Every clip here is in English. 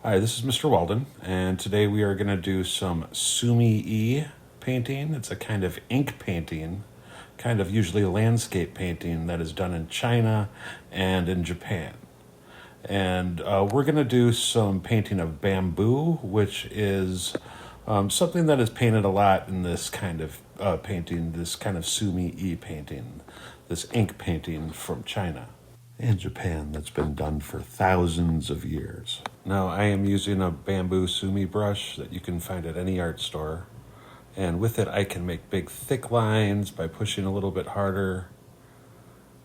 Hi, this is Mr. Walden, and today we are going to do some Sumi-e painting. It's a kind of ink painting, kind of usually landscape painting that is done in China and in Japan. And we're going to do some painting of bamboo, which is something that is painted a lot in this kind of painting, this kind of Sumi-e painting, this ink painting from China and Japan that's been done for thousands of years. Now I am using a bamboo sumi brush that you can find at any art store. And with it I can make big thick lines by pushing a little bit harder.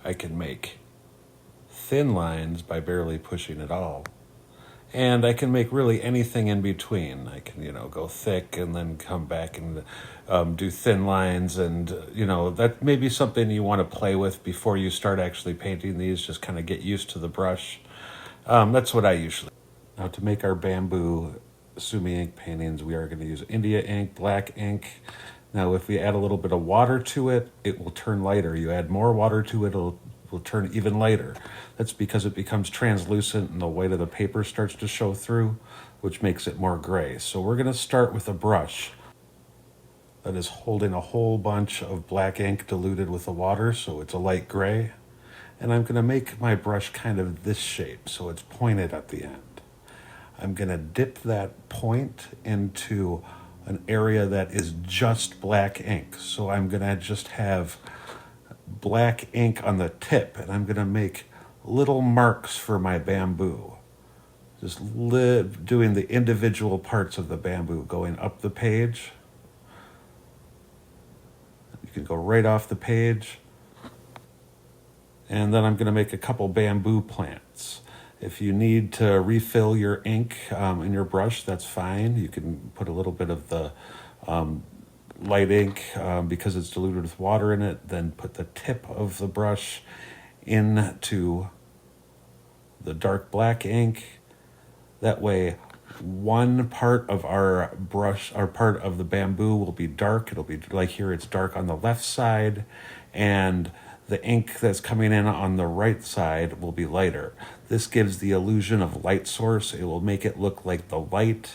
I can make thin lines by barely pushing at all. And I can make really anything in between. I can, go thick and then come back and do thin lines. And, that may be something you want to play with before you start actually painting these. Just kind of get used to the brush. That's what I usually do. Now to make our bamboo Sumi ink paintings, we are going to use India ink, black ink. Now if we add a little bit of water to it, it will turn lighter. You add more water to it, will turn even lighter. That's because it becomes translucent and the white of the paper starts to show through, which makes it more gray. So we're going to start with a brush that is holding a whole bunch of black ink diluted with the water, so it's a light gray. And I'm going to make my brush kind of this shape, so it's pointed at the end. I'm going to dip that point into an area that is just black ink. So I'm going to just have black ink on the tip, and I'm going to make little marks for my bamboo. Just doing the individual parts of the bamboo, going up the page. You can go right off the page. And then I'm going to make a couple bamboo plants. If you need to refill your ink in your brush, that's fine. You can put a little bit of the light ink because it's diluted with water in it, then put the tip of the brush into the dark black ink. That way one part of our brush, or part of the bamboo, will be dark. It'll be like here, it's dark on the left side, and the ink that's coming in on the right side will be lighter. This gives the illusion of light source. It will make it look like the light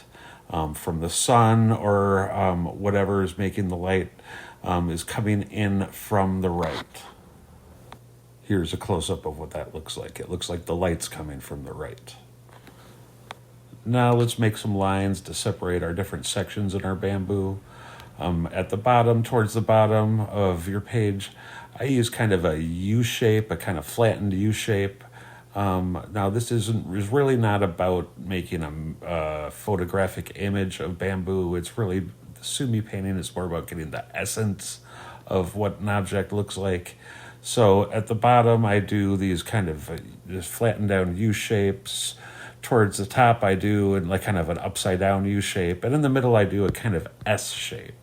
from the sun or whatever is making the light is coming in from the right. Here's a close-up of what that looks like. It looks like the light's coming from the right. Now let's make some lines to separate our different sections in our bamboo. At the bottom, towards the bottom of your page, I use kind of a U shape, a kind of flattened U shape. Now this is really not about making a photographic image of bamboo. It's really, the Sumi painting is more about getting the essence of what an object looks like. So at the bottom I do these kind of just flattened down U shapes. Towards the top I do like kind of an upside down U shape, and in the middle I do a kind of S shape.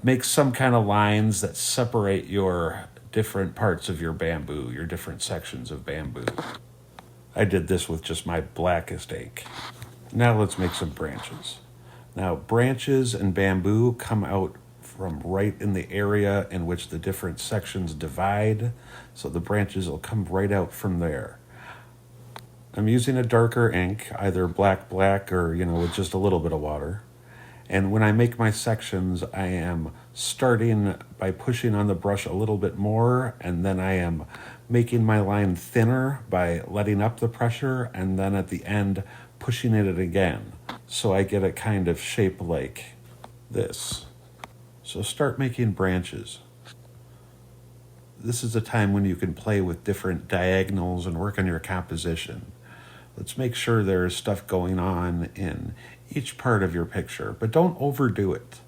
Make some kind of lines that separate your different parts of your bamboo, your different sections of bamboo. I did this with just my blackest ink. Now let's make some branches. Now branches and bamboo come out from right in the area in which the different sections divide, so the branches will come right out from there. I'm using a darker ink, either black or, with just a little bit of water. And when I make my sections, I am starting by pushing on the brush a little bit more, and then I am making my line thinner by letting up the pressure, and then at the end, pushing it again. So I get a kind of shape like this. So start making branches. This is a time when you can play with different diagonals and work on your composition. Let's make sure there is stuff going on in each part of your picture, but don't overdo it.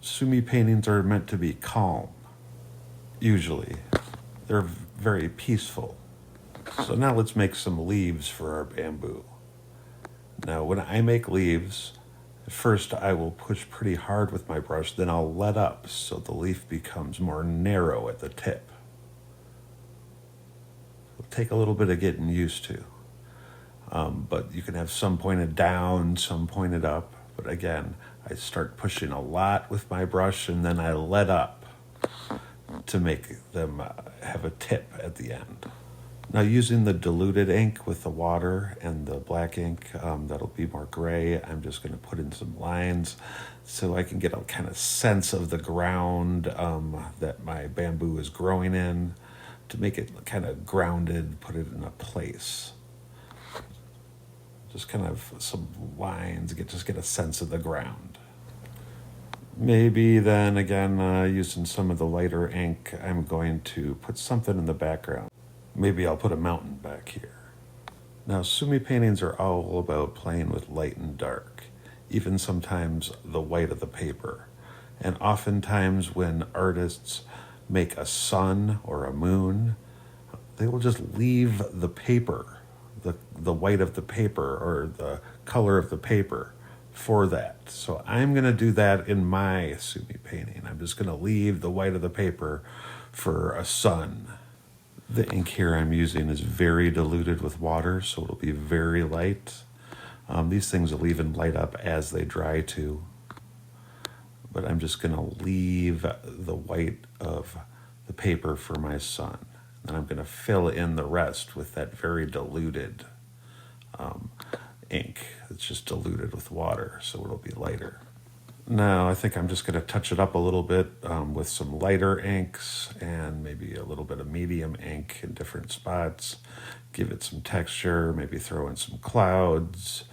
Sumi paintings are meant to be calm, usually. They're very peaceful. So now let's make some leaves for our bamboo. Now when I make leaves, first I will push pretty hard with my brush, then I'll let up so the leaf becomes more narrow at the tip. It'll take a little bit of getting used to. But you can have some pointed down, some pointed up. But again, I start pushing a lot with my brush, and then I let up to make them have a tip at the end. Now using the diluted ink with the water and the black ink, that'll be more gray, I'm just going to put in some lines so I can get a kind of sense of the ground that my bamboo is growing in, to make it kind of grounded, put it in a place. Just kind of some lines, just get a sense of the ground. Maybe then again, using some of the lighter ink, I'm going to put something in the background. Maybe I'll put a mountain back here. Now, Sumi paintings are all about playing with light and dark, even sometimes the white of the paper. And oftentimes when artists make a sun or a moon, they will just leave the paper, the white of the paper or the color of the paper for that. So I'm going to do that in my Sumi painting. I'm just going to leave the white of the paper for a sun. The ink here I'm using is very diluted with water, so it'll be very light. These things will even light up as they dry too. But I'm just going to leave the white of the paper for my sun. And I'm going to fill in the rest with that very diluted ink. It's just diluted with water, so it'll be lighter. Now I think I'm just going to touch it up a little bit with some lighter inks and maybe a little bit of medium ink in different spots. Give it some texture, maybe throw in some clouds,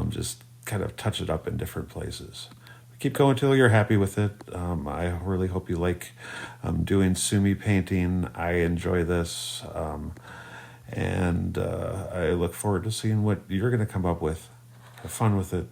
just kind of touch it up in different places. Keep going till you're happy with it. I really hope you like doing Sumi painting. I enjoy this, and I look forward to seeing what you're going to come up with. Have fun with it.